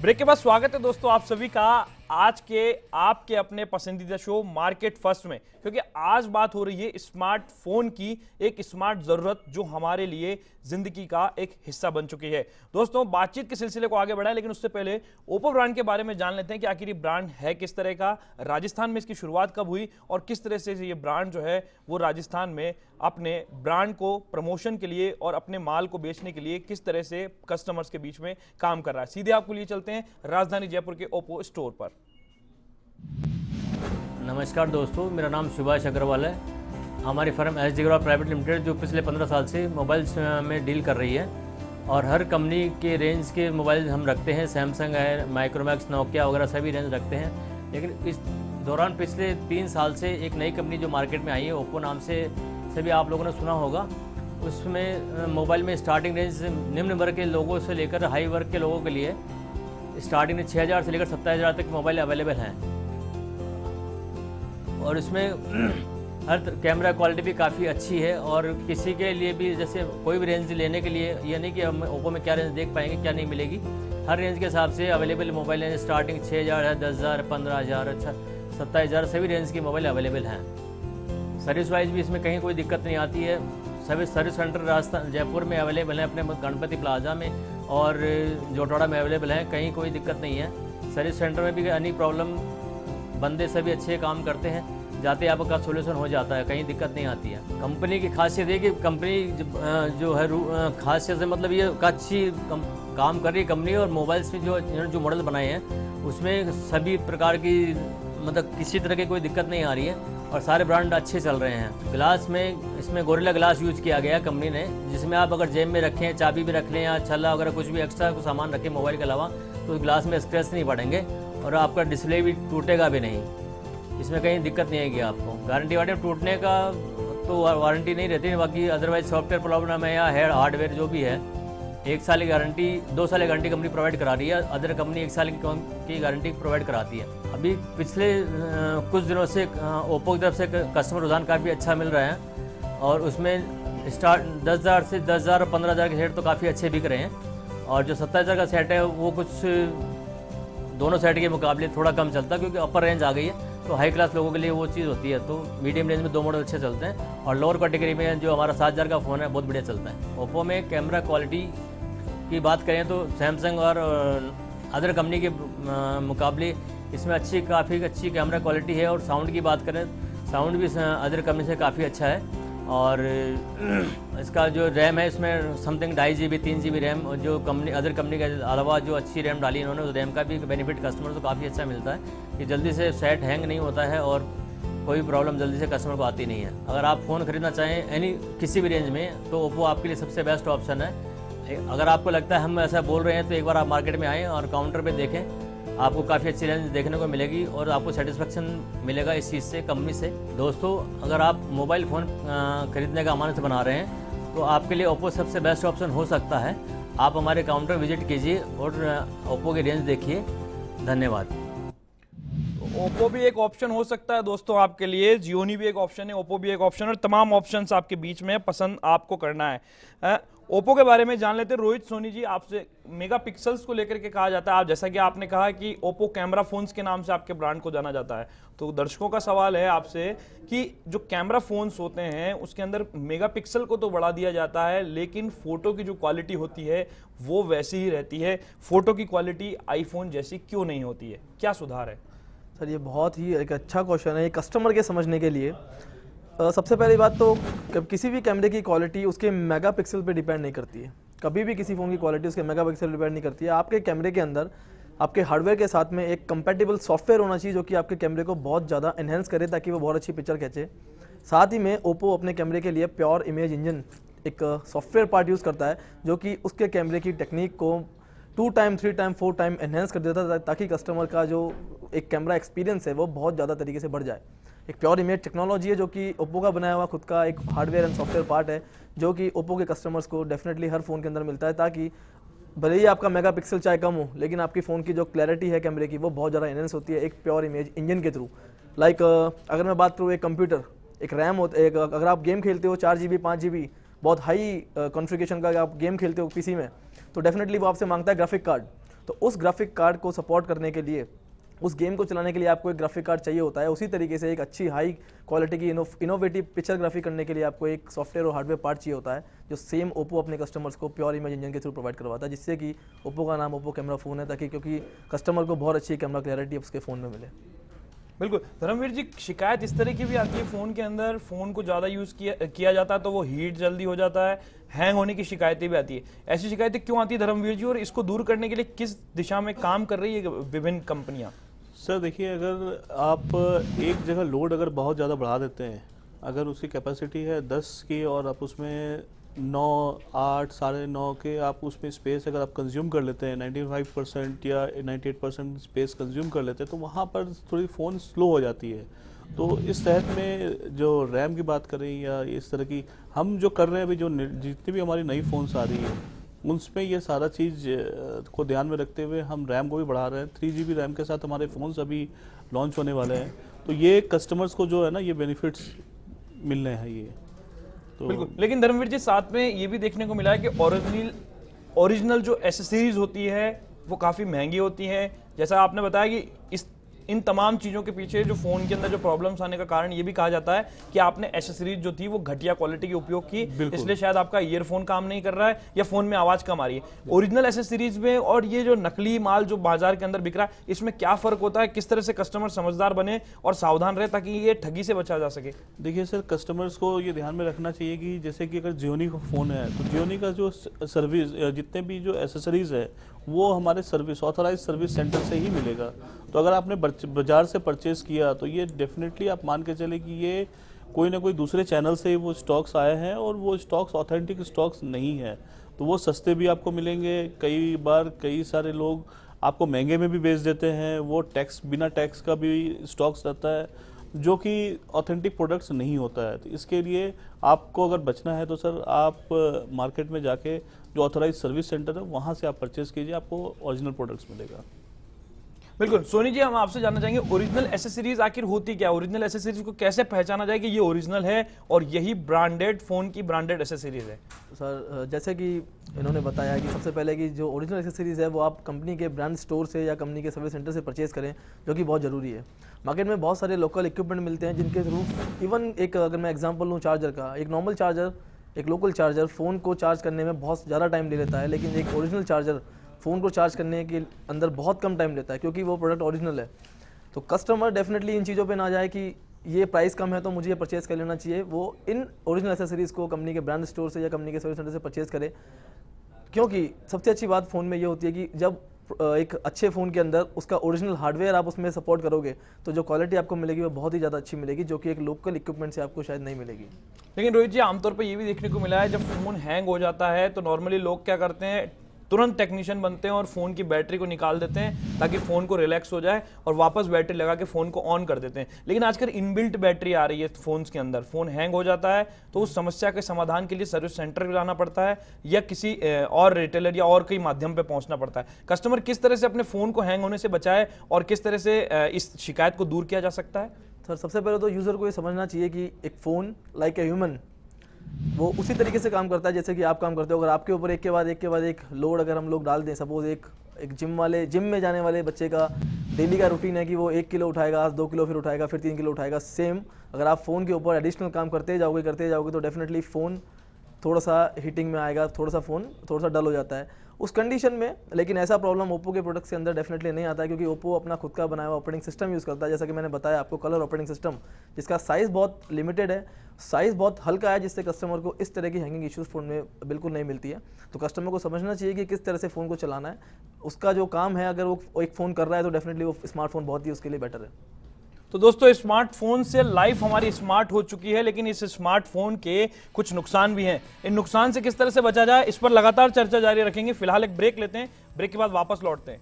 Break के बाद स्वागत है दोस्तों आप सभी का आज के आपके अपने पसंदीदा शो मार्केट फर्स्ट में, क्योंकि आज बात हो रही है स्मार्टफोन की, एक स्मार्ट जरूरत जो हमारे लिए जिंदगी का एक हिस्सा बन चुकी है। दोस्तों बातचीत के सिलसिले को आगे बढ़ाएं, लेकिन उससे पहले ओप्पो ब्रांड के बारे में जान लेते हैं कि आखिर ये ब्रांड है किस तरह का, राजस्थान में इसकी शुरुआत कब हुई और किस तरह से ये ब्रांड जो है वो राजस्थान में अपने ब्रांड को प्रमोशन के लिए और अपने माल को बेचने के लिए किस तरह से कस्टमर्स के बीच में काम कर रहा है। सीधे आपको लिए चलते हैं राजधानी जयपुर के ओप्पो स्टोर पर। नमस्कार दोस्तों, मेरा नाम सुभाष अग्रवाल है। हमारी firm S D Agarwal private limited जो पिछले 15 साल से मोबाइल्स में डील कर रही है और हर कंपनी के रेंज के मोबाइल हम रखते हैं। सैमसंग है, माइक्रोमैक्स, नोकिया वगैरह सभी रेंज रखते हैं। लेकिन इस दौरान पिछले 3 साल से एक नई कंपनी जो मार्केट में आई है, ओप्पो नाम से सभी आप लोगों ने सुना होगा। उसमें मोबाइल में स्टार्टिंग रेंज निम्न वर्ग के लोगों से लेकर हाई वर्ग के लोगों के लिए स्टार्टिंग में 6000 से लेकर 27000 तक मोबाइल अवेलेबल हैं। और इसमें हर कैमरा क्वालिटी भी काफ़ी अच्छी है और किसी के लिए भी जैसे कोई भी रेंज लेने के लिए ये नहीं कि हम ओप्पो में क्या रेंज देख पाएंगे क्या नहीं मिलेगी। हर रेंज के हिसाब से अवेलेबल मोबाइल हैं। स्टार्टिंग 6000 है, 10000, 15000, अच्छा 27000 सभी रेंज के मोबाइल अवेलेबल हैं। सर्विस वाइज भी इसमें कहीं कोई दिक्कत नहीं आती है। सर्विस सेंटर राजस्थान जयपुर में अवेलेबल है, अपने गणपति प्लाजा में और जोटवाड़ा में अवेलेबल है। कहीं कोई दिक्कत नहीं है। सर्विस सेंटर में भी एनी प्रॉब्लम बंदे सभी अच्छे काम करते हैं, जाते आपका सोल्यूशन हो जाता है, कहीं दिक्कत नहीं आती है। कंपनी की खासियत है कि कंपनी जो है खासियत है मतलब ये अच्छी काम कर रही है कंपनी। और मोबाइल्स में जो मॉडल बनाए हैं उसमें सभी प्रकार की मतलब किसी तरह की कोई दिक्कत नहीं आ रही है और सारे ब्रांड अच्छे चल रहे हैं। ग्लास में इसमें गोरिल्ला ग्लास यूज़ किया गया कंपनी ने, जिसमें आप अगर जेब में रखें, चाबी भी रख लें या छल्ला वगैरह कुछ भी एक्स्ट्रा कुछ सामान रखें मोबाइल के अलावा, तो ग्लास में स्क्रैच नहीं पड़ेंगे और आपका डिस्प्ले भी टूटेगा भी नहीं। इसमें कहीं दिक्कत नहीं आएगी आपको। गारंटी वारंटी टूटने का तो वारंटी नहीं रहती, बाकी अदरवाइज सॉफ्टवेयर प्रॉब्लम है या हार्डवेयर जो भी है 1 साल की गारंटी, 2 साल की गारंटी कंपनी प्रोवाइड करा रही है। अदर कंपनी 1 साल की गारंटी प्रोवाइड कराती है। अभी पिछले कुछ दिनों से ओप्पो की तरफ से कस्टमर रुझान काफ़ी अच्छा मिल रहा है और उसमें स्टार्ट 10,000 से 10,000 और 15,000 के सेट तो काफ़ी अच्छे बिक रहे हैं। और जो 27,000 का सेट है वो कुछ दोनों सेट के मुकाबले थोड़ा कम चलता है, क्योंकि अपर रेंज आ गई है तो हाई क्लास लोगों के लिए वो चीज़ होती है। तो मीडियम रेंज में 2 मॉडल अच्छे चलते हैं और लोअर कैटेगरी में जो हमारा 7,000 का फ़ोन है बहुत बढ़िया चलता है। ओप्पो में कैमरा क्वालिटी की बात करें तो सैमसंग और अदर कंपनी के मुकाबले इसमें काफ़ी अच्छी कैमरा क्वालिटी है। और साउंड की बात करें, साउंड भी अदर कंपनी से काफ़ी अच्छा है। और इसका जो रैम है इसमें समथिंग 2.5 GB 3 GB रैम, जो कंपनी अदर कंपनी के अलावा जो अच्छी रैम डाली इन्होंने, उस रैम का भी बेनिफिट कस्टमर को काफ़ी अच्छा मिलता है कि जल्दी से सेट हैंग नहीं होता है और कोई प्रॉब्लम जल्दी से कस्टमर को आती नहीं है। अगर आप फ़ोन खरीदना चाहें किसी भी रेंज में तो ओप्पो आपके लिए सबसे बेस्ट ऑप्शन है। अगर आपको लगता है हम ऐसा बोल रहे हैं तो एक बार आप मार्केट में आएँ और काउंटर पे देखें, आपको काफ़ी अच्छी रेंज देखने को मिलेगी और आपको सेटिस्फेक्शन मिलेगा इस चीज़ से, कंपनी से। दोस्तों अगर आप मोबाइल फ़ोन खरीदने का अमानत बना रहे हैं तो आपके लिए ओप्पो सबसे बेस्ट ऑप्शन हो सकता है। आप हमारे काउंटर विजिट कीजिए और ओप्पो की रेंज देखिए। धन्यवाद। ओप्पो भी एक ऑप्शन हो सकता है दोस्तों आपके लिए, जियोनी भी एक ऑप्शन है, ओप्पो भी एक ऑप्शन है और तमाम ऑप्शंस आपके बीच में पसंद आपको करना है। ओप्पो के बारे में जान लेते हैं। रोहित सोनी जी, आपसे मेगा पिक्सल्स को लेकर के कहा जाता है, आप जैसा कि आपने कहा कि ओप्पो कैमरा फोन्स के नाम से आपके ब्रांड को जाना जाता है, तो दर्शकों का सवाल है आपसे कि जो कैमरा फोन्स होते हैं उसके अंदर मेगा पिक्सल को तो बढ़ा दिया जाता है, लेकिन फोटो की जो क्वालिटी होती है वो वैसी ही रहती है। फोटो की क्वालिटी आईफोन जैसी क्यों नहीं होती है, क्या सुधार है? सर ये बहुत ही एक अच्छा क्वेश्चन है ये कस्टमर के समझने के लिए। सबसे पहली बात तो किसी भी कैमरे की क्वालिटी उसके मेगापिक्सल पे डिपेंड नहीं करती है। कभी भी किसी फ़ोन की क्वालिटी उसके मेगापिक्सल पे डिपेंड नहीं करती है। आपके कैमरे के अंदर आपके हार्डवेयर के साथ में एक कंपैटिबल सॉफ्टवेयर होना चाहिए जो कि आपके कैमरे को बहुत ज़्यादा एनहेंस करे ताकि वो बहुत अच्छी पिक्चर खींचे। साथ ही में ओप्पो अपने कैमरे के लिए प्योर इमेज इंजन एक सॉफ्टवेयर पार्ट यूज़ करता है जो कि उसके कैमरे की टेक्निक को 2 टाइम 3 टाइम 4 टाइम एनहेंस कर देता है ताकि कस्टमर का जो एक कैमरा एक्सपीरियंस है वो बहुत ज़्यादा तरीके से बढ़ जाए। एक प्योर इमेज टेक्नोलॉजी है जो कि ओप्पो का बनाया हुआ खुद का एक हार्डवेयर एंड सॉफ्टवेयर पार्ट है जो कि ओप्पो के कस्टमर्स को डेफिनेटली हर फ़ोन के अंदर मिलता है, ताकि भले ही आपका मेगापिक्सल चाहे कम हो लेकिन आपकी फ़ोन की जो क्लैरिटी है कैमरे की वो बहुत ज़्यादा एनहेंस होती है एक प्योर इमेज इंजन के थ्रू। लाइक अगर मैं बात करूँ एक कंप्यूटर, एक रैम होता है, अगर आप गेम खेलते हो 4 GB 5 GB बहुत हाई कॉन्फ़िगरेशन का आप गेम खेलते हो पीसी में, तो डेफिनेटली वो आपसे मांगता है ग्राफिक कार्ड। तो उस ग्राफिक कार्ड को सपोर्ट करने के लिए, उस गेम को चलाने के लिए आपको एक ग्राफिक कार्ड चाहिए होता है। उसी तरीके से एक अच्छी हाई क्वालिटी की इनोवेटिव पिक्चर ग्राफिक करने के लिए आपको एक सॉफ्टवेयर और हार्डवेयर पार्ट चाहिए होता है, जो सेम ओप्पो अपने कस्टमर्स को प्योर इमेज इंजन के थ्रू प्रोवाइड करवाता है, जिससे कि ओप्पो का नाम ओप्पो कैमरा फ़ोन है, ताकि क्योंकि कस्टमर को बहुत अच्छी कैमरा क्लैरिटी उसके फ़ोन में मिले। बिल्कुल धर्मवीर जी, शिकायत इस तरह की भी आती है फ़ोन के अंदर, फ़ोन को ज़्यादा यूज़ किया जाता है तो वो हीट जल्दी हो जाता है, हैंग होने की शिकायतें भी आती है। ऐसी शिकायतें क्यों आती है धर्मवीर जी, और इसको दूर करने के लिए किस दिशा में काम कर रही है विभिन्न कंपनियां? सर देखिए, अगर आप एक जगह लोड अगर बहुत ज़्यादा बढ़ा देते हैं, अगर उसकी कैपेसिटी है 10 की और आप उसमें 9, 8, 9.5 के आप उसमें स्पेस अगर आप कंज्यूम कर लेते हैं, 95% या 98% स्पेस कंज्यूम कर लेते हैं, तो वहाँ पर थोड़ी फ़ोन स्लो हो जाती है। तो इस तहत में जो रैम की बात करें या इस तरह की हम जो कर रहे हैं अभी, जो जितनी भी हमारी नई फ़ोन्स आ रही है उनमें ये सारा चीज़ को ध्यान में रखते हुए हम रैम को भी बढ़ा रहे हैं। 3 GB रैम के साथ हमारे फ़ोन्स अभी लॉन्च होने वाले हैं, तो ये कस्टमर्स को जो है ना ये बेनिफिट्स मिलने हैं ये तो। बिल्कुल, लेकिन धर्मवीर जी साथ में ये भी देखने को मिला है कि ओरिजिनल जो एसेसरीज होती है वो काफ़ी महंगी होती हैं। जैसा आपने बताया कि इन तमाम चीज़ों के पीछे जो फ़ोन के अंदर जो प्रॉब्लम्स आने का कारण ये भी कहा जाता है कि आपने एसेसरीज जो थी वो घटिया क्वालिटी की उपयोग की, इसलिए शायद आपका ईयरफोन काम नहीं कर रहा है या फ़ोन में आवाज़ कम आ रही है। ओरिजिनल एसेसरीज में और ये जो नकली माल जो बाजार के अंदर बिक रहा है, इसमें क्या फ़र्क होता है? किस तरह से कस्टमर समझदार बने और सावधान रहे ताकि ये ठगी से बचा जा सके? देखिए सर, कस्टमर्स को ये ध्यान में रखना चाहिए कि जैसे कि अगर जियोनी का फ़ोन है तो जियोनी का जो सर्विस जितने भी जो एसेसरीज है वो हमारे ऑथराइज सर्विस सेंटर से ही मिलेगा। तो अगर आपने बाजार से परचेज़ किया तो ये डेफिनेटली आप मान के चले कि ये कोई ना कोई दूसरे चैनल से वो स्टॉक्स आए हैं और वो स्टॉक्स ऑथेंटिक स्टॉक्स नहीं है, तो वो सस्ते भी आपको मिलेंगे। कई बार कई सारे लोग आपको महंगे में भी बेच देते हैं, वो बिना टैक्स का भी स्टॉक्स रहता है जो कि ऑथेंटिक प्रोडक्ट्स नहीं होता है। तो इसके लिए आपको अगर बचना है तो सर आप मार्केट में जाके जो ऑथराइज सर्विस सेंटर है वहाँ से आप परचेज़ कीजिए, आपको ओरिजिनल प्रोडक्ट्स मिलेगा। बिल्कुल सोनी जी, हम आपसे जानना चाहेंगे ओरिजिनल एसेसरीज आखिर होती क्या? ओरिजिनल एसेसरीज को कैसे पहचाना जाए कि ये ओरिजिनल है और यही ब्रांडेड फ़ोन की ब्रांडेड एसेसरीज है? सर जैसे कि इन्होंने बताया कि सबसे पहले कि जो ओरिजिनल एसेसरीज है वो आप कंपनी के ब्रांड स्टोर से या कंपनी के सर्विस सेंटर से परचेज़ करें, जो कि बहुत ज़रूरी है। मार्केट में बहुत सारे लोकल इक्विपमेंट मिलते हैं जिनके थ्रू इवन एक अगर मैं एग्जांपल लूँ चार्जर का, एक नॉर्मल चार्जर, एक लोकल चार्जर फ़ोन को चार्ज करने में बहुत ज़्यादा टाइम ले लेता है, लेकिन एक ओरिजिनल चार्जर फ़ोन को चार्ज करने के अंदर बहुत कम टाइम लेता है, क्योंकि वो प्रोडक्ट ओरिजिनल है। तो कस्टमर डेफिनेटली इन चीज़ों पे ना जाए कि ये प्राइस कम है तो मुझे ये परचेज़ कर लेना चाहिए। वो इन ओरिजिनल एसेसरीज़ को कंपनी के ब्रांड स्टोर से या कंपनी के सर्विस सेंटर से परचेज़ करे, क्योंकि सबसे अच्छी बात फ़ोन में ये होती है कि जब एक अच्छे फ़ोन के अंदर उसका ओरिजिनल हार्डवेयर आप उसमें सपोर्ट करोगे तो जो क्वालिटी आपको मिलेगी वो बहुत ही ज़्यादा अच्छी मिलेगी, जो कि एक लोकल इक्विपमेंट से आपको शायद नहीं मिलेगी। लेकिन रोहित जी, आमतौर पर ये भी देखने को मिला है जब फ़ोन हैंग हो जाता है तो नॉर्मली लोग क्या करते हैं, तुरंत टेक्नीशियन बनते हैं और फ़ोन की बैटरी को निकाल देते हैं ताकि फ़ोन को रिलैक्स हो जाए और वापस बैटरी लगा के फ़ोन को ऑन कर देते हैं। लेकिन आजकल इनबिल्ट बैटरी आ रही है फ़ोन्स के अंदर, फ़ोन हैंग हो जाता है तो उस समस्या के समाधान के लिए सर्विस सेंटर भी जाना पड़ता है या किसी और रिटेलर या और कई माध्यम पे पहुंचना पड़ता है। कस्टमर किस तरह से अपने फ़ोन को हैंग होने से बचाए और किस तरह से इस शिकायत को दूर किया जा सकता है? सर सबसे पहले तो यूज़र को ये समझना चाहिए कि एक फ़ोन लाइक ए ह्यूमन वो उसी तरीके से काम करता है जैसे कि आप काम करते हो। अगर आपके ऊपर एक के बाद एक लोड अगर हम लोग डाल दें, सपोज एक जिम में जाने वाले बच्चे का डेली का रूटीन है कि वो 1 किलो उठाएगा, आज 2 किलो फिर उठाएगा, फिर 3 किलो उठाएगा। सेम अगर आप फ़ोन के ऊपर एडिशनल काम करते जाओगे तो डेफिनेटली फ़ोन थोड़ा सा हीटिंग में आएगा, फ़ोन थोड़ा सा डल हो जाता है उस कंडीशन में। लेकिन ऐसा प्रॉब्लम ओप्पो के प्रोडक्ट्स के अंदर डेफिनेटली नहीं आता है, क्योंकि ओप्पो अपना खुद का बनाया हुआ ऑपरेटिंग सिस्टम यूज़ करता है। जैसा कि मैंने बताया आपको, कलर ऑपरेटिंग सिस्टम, जिसका साइज़ बहुत लिमिटेड है, साइज़ बहुत हल्का है, जिससे कस्टमर को इस तरह की हैंगिंग इश्यूज़ फ़ोन में बिल्कुल नहीं मिलती है। तो कस्टमर को समझना चाहिए कि किस तरह से फ़ोन को चलाना है, उसका जो काम है। अगर वो एक फ़ोन कर रहा है तो डेफिनेटली वो स्मार्टफोन बहुत ही उसके लिए बेटर है। तो दोस्तों, स्मार्टफोन से लाइफ हमारी स्मार्ट हो चुकी है, लेकिन इस स्मार्टफोन के कुछ नुकसान भी हैं। इन नुकसान से किस तरह से बचा जाए, इस पर लगातार चर्चा जारी रखेंगे। फिलहाल एक ब्रेक लेते हैं, ब्रेक के बाद वापस लौटते हैं।